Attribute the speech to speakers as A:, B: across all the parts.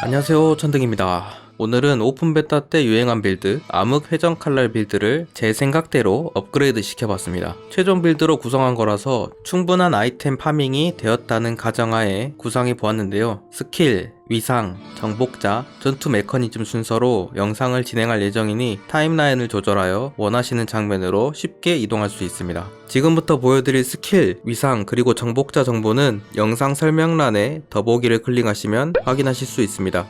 A: 안녕하세요, 천등입니다. 오늘은 오픈 베타 때 유행한 빌드 암흑 회전 칼날 빌드를 제 생각대로 업그레이드 시켜봤습니다. 최종 빌드로 구성한 거라서 충분한 아이템 파밍이 되었다는 가정하에 구성해 보았는데요. 스킬, 위상, 정복자, 전투 메커니즘 순서로 영상을 진행할 예정이니 타임라인을 조절하여 원하시는 장면으로 쉽게 이동할 수 있습니다. 지금부터 보여드릴 스킬, 위상, 그리고 정복자 정보는 영상 설명란에 더보기를 클릭하시면 확인하실 수 있습니다.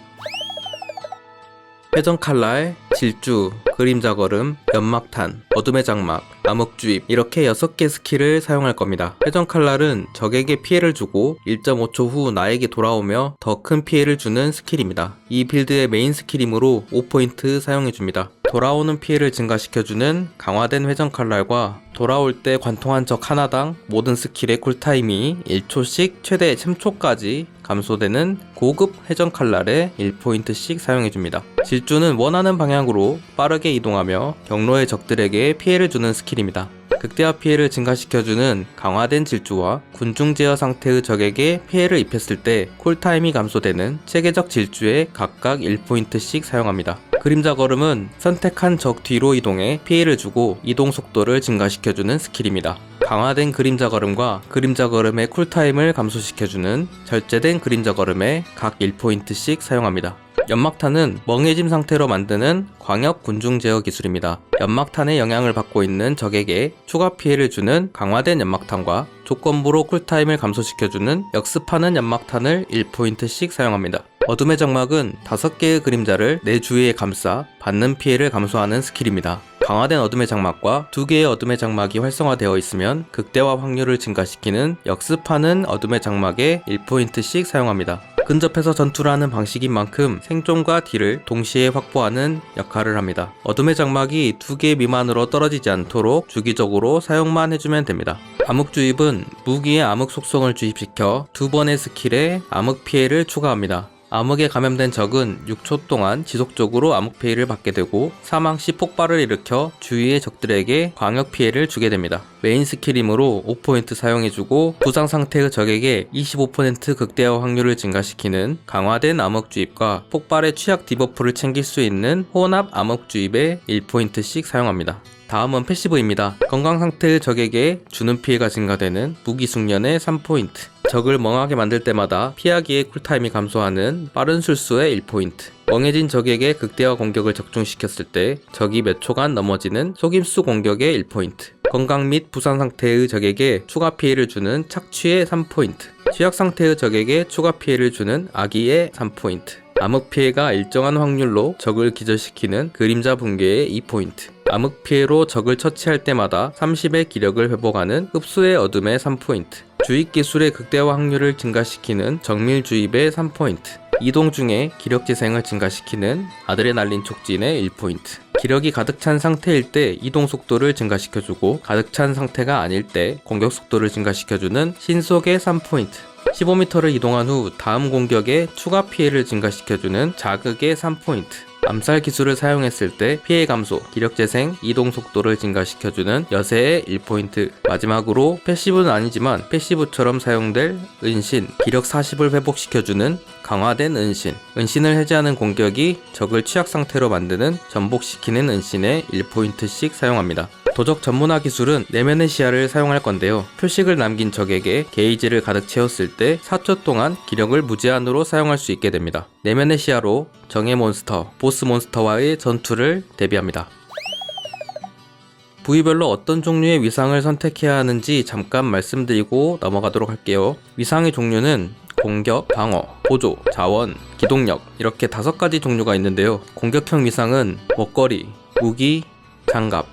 A: 회전 칼날, 질주, 그림자 걸음, 연막탄, 어둠의 장막, 암흑주입 이렇게 6개 스킬을 사용할 겁니다. 회전 칼날은 적에게 피해를 주고 1.5초 후 나에게 돌아오며 더 큰 피해를 주는 스킬입니다. 이 빌드의 메인 스킬이므로 5포인트 사용해줍니다. 돌아오는 피해를 증가시켜주는 강화된 회전 칼날과 돌아올 때 관통한 적 하나당 모든 스킬의 쿨타임이 1초씩 최대 3초까지 감소되는 고급 회전 칼날에 1포인트씩 사용해줍니다. 질주는 원하는 방향으로 빠르게 이동하며 경로의 적들에게 피해를 주는 스킬입니다. 극대화 피해를 증가시켜주는 강화된 질주와 군중 제어 상태의 적에게 피해를 입혔을 때 쿨타임이 감소되는 체계적 질주에 각각 1포인트씩 사용합니다. 그림자 걸음은 선택한 적 뒤로 이동해 피해를 주고 이동 속도를 증가시켜주는 스킬입니다. 강화된 그림자 걸음과 그림자 걸음의 쿨타임을 감소시켜주는 절제된 그림자 걸음에 각 1포인트씩 사용합니다. 연막탄은 멍해짐 상태로 만드는 광역 군중 제어 기술입니다. 연막탄의 영향을 받고 있는 적에게 추가 피해를 주는 강화된 연막탄과 조건부로 쿨타임을 감소시켜주는 역습하는 연막탄을 1포인트씩 사용합니다. 어둠의 장막은 5개의 그림자를 내 주위에 감싸 받는 피해를 감소하는 스킬입니다. 강화된 어둠의 장막과 2개의 어둠의 장막이 활성화되어 있으면 극대화 확률을 증가시키는 역습하는 어둠의 장막에 1포인트씩 사용합니다. 근접해서 전투를 하는 방식인 만큼 생존과 딜을 동시에 확보하는 역할을 합니다. 어둠의 장막이 2개 미만으로 떨어지지 않도록 주기적으로 사용만 해주면 됩니다. 암흑주입은 무기에 암흑 속성을 주입시켜 2번의 스킬에 암흑 피해를 추가합니다. 암흑에 감염된 적은 6초 동안 지속적으로 암흑 피해를 받게 되고 사망 시 폭발을 일으켜 주위의 적들에게 광역 피해를 주게 됩니다. 메인 스킬이므로 5포인트 사용해주고 부상 상태의 적에게 25% 극대화 확률을 증가시키는 강화된 암흑주입과 폭발의 취약 디버프를 챙길 수 있는 혼합 암흑주입에 1포인트씩 사용합니다. 다음은 패시브입니다. 건강 상태의 적에게 주는 피해가 증가되는 무기 숙련에 3포인트, 적을 멍하게 만들 때마다 피하기의 쿨타임이 감소하는 빠른 술수에 1포인트, 멍해진 적에게 극대화 공격을 적중시켰을 때 적이 몇 초간 넘어지는 속임수 공격에 1포인트, 건강 및 부상 상태의 적에게 추가 피해를 주는 착취에 3포인트, 취약 상태의 적에게 추가 피해를 주는 악의에 3포인트, 암흑 피해가 일정한 확률로 적을 기절시키는 그림자 붕괴에 2포인트, 암흑 피해로 적을 처치할 때마다 30의 기력을 회복하는 흡수의 어둠에 3포인트, 주입 기술의 극대화 확률을 증가시키는 정밀 주입에 3포인트, 이동 중에 기력 재생을 증가시키는 아드레날린 촉진에 1포인트, 기력이 가득 찬 상태일 때 이동 속도를 증가시켜주고 가득 찬 상태가 아닐 때 공격 속도를 증가시켜주는 신속에 3포인트, 15m를 이동한 후 다음 공격에 추가 피해를 증가시켜주는 자극에 3포인트, 암살 기술을 사용했을 때 피해 감소, 기력 재생, 이동 속도를 증가시켜주는 여세에 1포인트, 마지막으로 패시브는 아니지만 패시브처럼 사용될 은신, 기력 40을 회복시켜주는 강화된 은신, 은신을 해제하는 공격이 적을 취약 상태로 만드는 전복시키는 은신에 1포인트씩 사용합니다. 도적 전문화 기술은 내면의 시야를 사용할 건데요. 표식을 남긴 적에게 게이지를 가득 채웠을 때 4초 동안 기력을 무제한으로 사용할 수 있게 됩니다. 내면의 시야로 정예 몬스터, 보스 몬스터와의 전투를 대비합니다. 부위별로 어떤 종류의 위상을 선택해야 하는지 잠깐 말씀드리고 넘어가도록 할게요. 위상의 종류는 공격, 방어, 보조, 자원, 기동력 이렇게 5가지 종류가 있는데요. 공격형 위상은 먹거리, 무기, 장갑,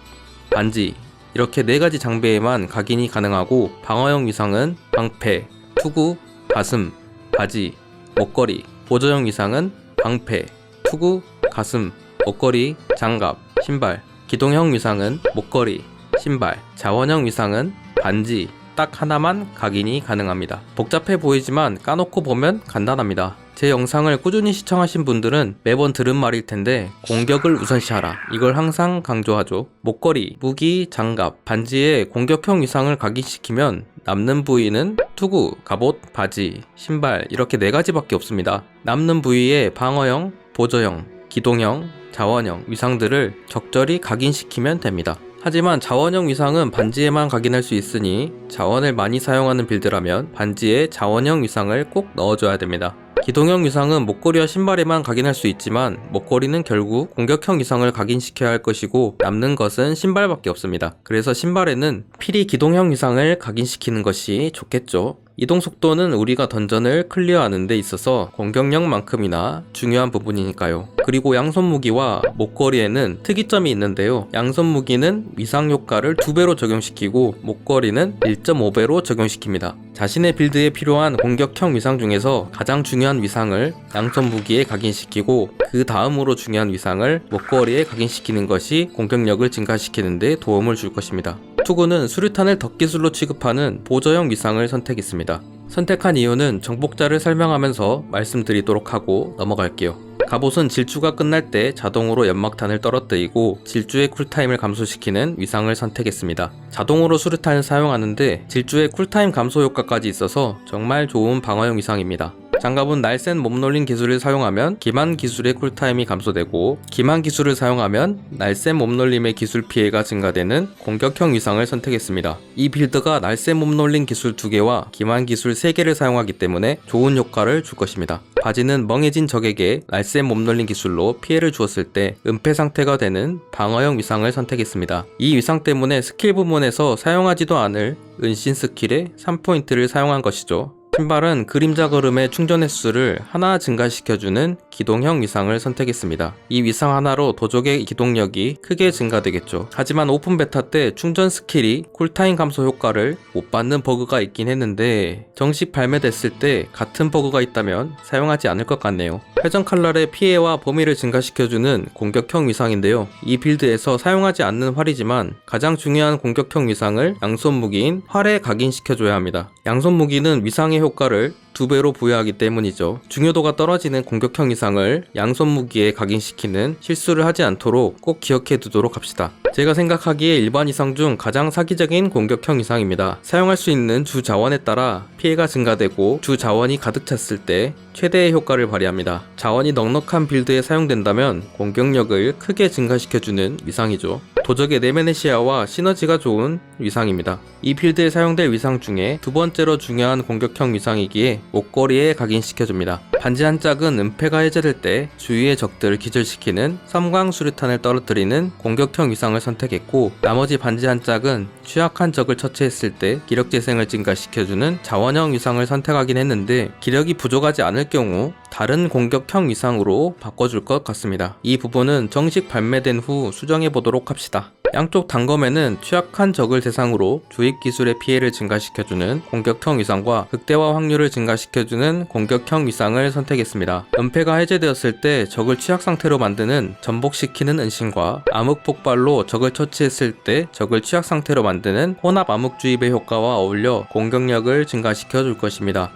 A: 반지 이렇게 4가지 장비에만 각인이 가능하고, 방어형 위상은 방패, 투구, 가슴, 바지, 먹거리, 보조형 위상은 방패, 투구, 가슴, 먹거리, 장갑, 신발, 기동형 위상은 목걸이, 신발, 자원형 위상은 반지, 딱 하나만 각인이 가능합니다. 복잡해 보이지만 까놓고 보면 간단합니다. 제 영상을 꾸준히 시청하신 분들은 매번 들은 말일 텐데 공격을 우선시하라. 이걸 항상 강조하죠. 목걸이, 무기, 장갑, 반지에 공격형 위상을 각인시키면 남는 부위는 투구, 갑옷, 바지, 신발 이렇게 4가지밖에 없습니다. 남는 부위에 방어형, 보조형, 기동형, 자원형 위상들을 적절히 각인시키면 됩니다. 하지만 자원형 위상은 반지에만 각인할 수 있으니 자원을 많이 사용하는 빌드라면 반지에 자원형 위상을 꼭 넣어줘야 됩니다. 기동형 위상은 목걸이와 신발에만 각인할 수 있지만 목걸이는 결국 공격형 위상을 각인시켜야 할 것이고 남는 것은 신발밖에 없습니다. 그래서 신발에는 필히 기동형 위상을 각인시키는 것이 좋겠죠. 이동 속도는 우리가 던전을 클리어하는 데 있어서 공격력만큼이나 중요한 부분이니까요. 그리고 양손 무기와 목걸이에는 특이점이 있는데요. 양손 무기는 위상 효과를 2배로 적용시키고 목걸이는 1.5배로 적용시킵니다. 자신의 빌드에 필요한 공격형 위상 중에서 가장 중요한 위상을 양손 무기에 각인시키고 그 다음으로 중요한 위상을 목걸이에 각인시키는 것이 공격력을 증가시키는 데 도움을 줄 것입니다. 투구는 수류탄을 덕기술로 취급하는 보조형 위상을 선택했습니다. 선택한 이유는 정복자를 설명하면서 말씀드리도록 하고 넘어갈게요. 갑옷은 질주가 끝날 때 자동으로 연막탄을 떨어뜨리고 질주의 쿨타임을 감소시키는 위상을 선택했습니다. 자동으로 수류탄을 사용하는데 질주의 쿨타임 감소 효과까지 있어서 정말 좋은 방어형 위상입니다. 장갑은 날쌘 몸놀림 기술을 사용하면 기만 기술의 쿨타임이 감소되고 기만 기술을 사용하면 날쌘 몸놀림의 기술 피해가 증가되는 공격형 위상을 선택했습니다. 이 빌드가 날쌘 몸놀림 기술 2개와 기만 기술 3개를 사용하기 때문에 좋은 효과를 줄 것입니다. 바지는 멍해진 적에게 날쌘 몸놀림 기술로 피해를 주었을 때 은폐 상태가 되는 방어형 위상을 선택했습니다. 이 위상 때문에 스킬 부문에서 사용하지도 않을 은신 스킬에 3포인트를 사용한 것이죠. 신발은 그림자 걸음의 충전 횟수를 하나 증가시켜주는 기동형 위상을 선택했습니다. 이 위상 하나로 도적의 기동력이 크게 증가되겠죠. 하지만 오픈 베타 때 충전 스킬이 쿨타임 감소 효과를 못 받는 버그가 있긴 했는데 정식 발매됐을 때 같은 버그가 있다면 사용하지 않을 것 같네요. 회전 칼날의 피해와 범위를 증가시켜주는 공격형 위상인데요. 이 빌드에서 사용하지 않는 활이지만 가장 중요한 공격형 위상을 양손 무기인 활에 각인시켜줘야 합니다. 양손 무기는 위상의 효과를 2배로 부여하기 때문이죠. 중요도가 떨어지는 공격형 위상을 양손 무기에 각인시키는 실수를 하지 않도록 꼭 기억해 두도록 합시다. 제가 생각하기에 일반 위상 중 가장 사기적인 공격형 위상입니다. 사용할 수 있는 주 자원에 따라 피해가 증가되고 주 자원이 가득 찼을 때 최대의 효과를 발휘합니다. 자원이 넉넉한 빌드에 사용된다면 공격력을 크게 증가시켜주는 위상이죠. 도적의 내면의 시야와 시너지가 좋은 위상입니다. 이 빌드에 사용될 위상 중에 2번째로 중요한 공격형 위상이기에 목걸이에 각인시켜줍니다. 반지 한 짝은 은폐가 해제될 때 주위의 적들을 기절시키는 섬광 수류탄을 떨어뜨리는 공격형 위상을 선택했고 나머지 반지 한 짝은 취약한 적을 처치했을 때 기력 재생을 증가시켜주는 자원형 위상을 선택하긴 했는데 기력이 부족하지 않을 경우 다른 공격형 위상으로 바꿔줄 것 같습니다. 이 부분은 정식 발매된 후 수정해 보도록 합시다. 양쪽 단검에는 취약한 적을 대상으로 주입 기술의 피해를 증가시켜주는 공격형 위상과 극대화 확률을 증가시켜주는 공격형 위상을 선택했습니다. 은폐가 해제되었을 때 적을 취약 상태로 만드는 전복시키는 은신과 암흑 폭발로 적을 처치했을 때 적을 취약 상태로 만드는 혼합 암흑 주입의 효과와 어울려 공격력을 증가시켜 줄 것입니다.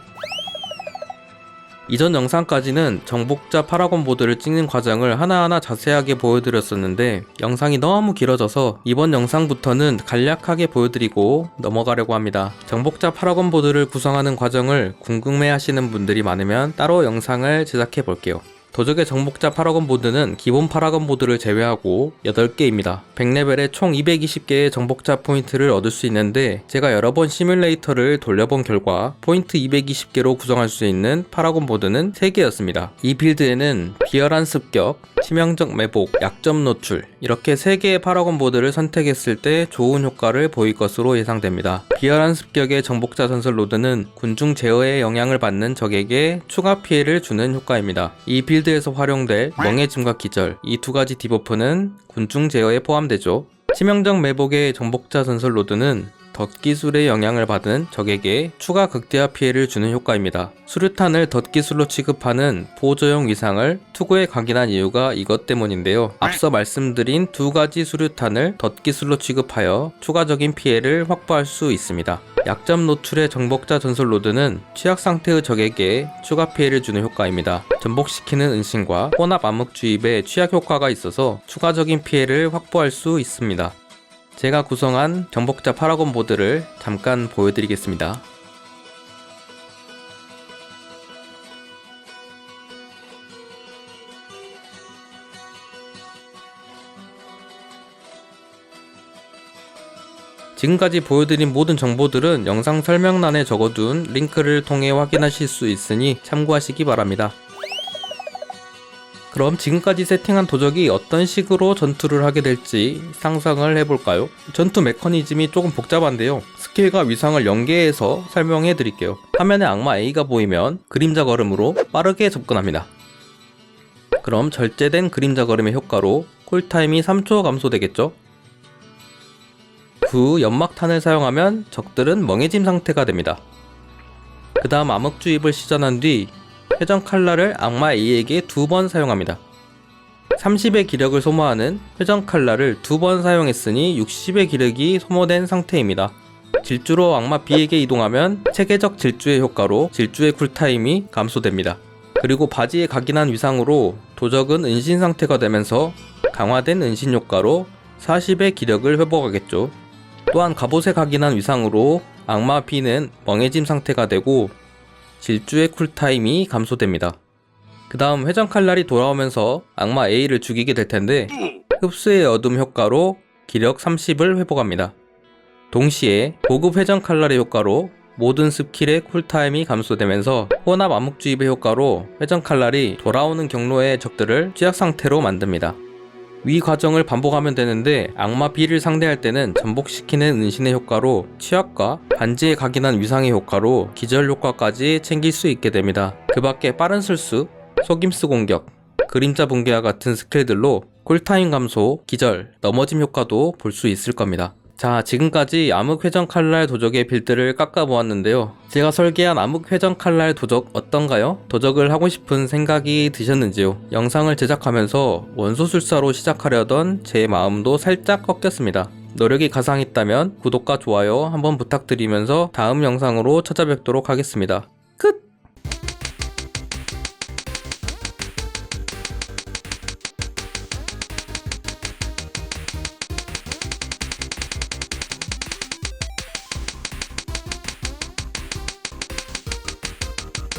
A: 이전 영상까지는 정복자 파라곤 보드를 찍는 과정을 하나하나 자세하게 보여드렸었는데 영상이 너무 길어져서 이번 영상부터는 간략하게 보여드리고 넘어가려고 합니다. 정복자 파라곤 보드를 구성하는 과정을 궁금해하시는 분들이 많으면 따로 영상을 제작해 볼게요. 도적의 정복자 파라곤 보드는 기본 파라곤 보드를 제외하고 8개입니다. 100레벨에 총 220개의 정복자 포인트를 얻을 수 있는데 제가 여러 번 시뮬레이터를 돌려본 결과 포인트 220개로 구성할 수 있는 파라곤 보드는 3개였습니다. 이 빌드에는 비열한 습격, 치명적 매복, 약점 노출 이렇게 3개의 파라곤 보드를 선택했을 때 좋은 효과를 보일 것으로 예상됩니다. 비열한 습격의 정복자 전설 로드는 군중 제어에 영향을 받는 적에게 추가 피해를 주는 효과입니다. 이 빌드에서 활용될 멍해짐과 기절 이 2가지 디버프는 군중 제어에 포함되죠. 치명적 매복의 정복자 전설 로드는 덫 기술의 영향을 받은 적에게 추가 극대화 피해를 주는 효과입니다. 수류탄을 덫 기술로 취급하는 보조용 위상을 투구에 각인한 이유가 이것 때문인데요. 앞서 말씀드린 두 가지 수류탄을 덫 기술로 취급하여 추가적인 피해를 확보할 수 있습니다. 약점 노출의 정복자 전술 로드는 취약 상태의 적에게 추가 피해를 주는 효과입니다. 전복시키는 은신과 혼합 암흑 주입에 취약 효과가 있어서 추가적인 피해를 확보할 수 있습니다. 제가 구성한 정복자 파라곤 보드를 잠깐 보여드리겠습니다. 지금까지 보여드린 모든 정보들은 영상 설명란에 적어둔 링크를 통해 확인하실 수 있으니 참고하시기 바랍니다. 그럼 지금까지 세팅한 도적이 어떤 식으로 전투를 하게 될지 상상을 해볼까요? 전투 메커니즘이 조금 복잡한데요. 스킬과 위상을 연계해서 설명해 드릴게요. 화면에 악마 A가 보이면 그림자 걸음으로 빠르게 접근합니다. 그럼 절제된 그림자 걸음의 효과로 쿨타임이 3초 감소되겠죠? 그 연막탄을 사용하면 적들은 멍해짐 상태가 됩니다. 그 다음 암흑주입을 시전한 뒤 회전 칼날을 악마 A에게 2번 사용합니다. 30의 기력을 소모하는 회전 칼날을 2번 사용했으니 60의 기력이 소모된 상태입니다. 질주로 악마 B에게 이동하면 체계적 질주의 효과로 질주의 쿨타임이 감소됩니다. 그리고 바지에 각인한 위상으로 도적은 은신 상태가 되면서 강화된 은신 효과로 40의 기력을 회복하겠죠. 또한 갑옷에 각인한 위상으로 악마 B는 멍해짐 상태가 되고 질주의 쿨타임이 감소됩니다. 그 다음 회전 칼날이 돌아오면서 악마 A를 죽이게 될 텐데 흡수의 어둠 효과로 기력 30을 회복합니다. 동시에 고급 회전 칼날의 효과로 모든 스킬의 쿨타임이 감소되면서 혼합 암흑주입의 효과로 회전 칼날이 돌아오는 경로의 적들을 취약 상태로 만듭니다. 위 과정을 반복하면 되는데 악마 B를 상대할 때는 전복시키는 은신의 효과로 취약과 반지에 각인한 위상의 효과로 기절 효과까지 챙길 수 있게 됩니다. 그 밖에 빠른 술수, 속임수 공격, 그림자 붕괴와 같은 스킬들로 쿨타임 감소, 기절, 넘어짐 효과도 볼 수 있을 겁니다. 자, 지금까지 암흑회전 칼날 도적의 빌드를 깎아보았는데요. 제가 설계한 암흑회전 칼날 도적 어떤가요? 도적을 하고 싶은 생각이 드셨는지요? 영상을 제작하면서 원소술사로 시작하려던 제 마음도 살짝 꺾였습니다. 노력이 가상했다면 구독과 좋아요 한번 부탁드리면서 다음 영상으로 찾아뵙도록 하겠습니다.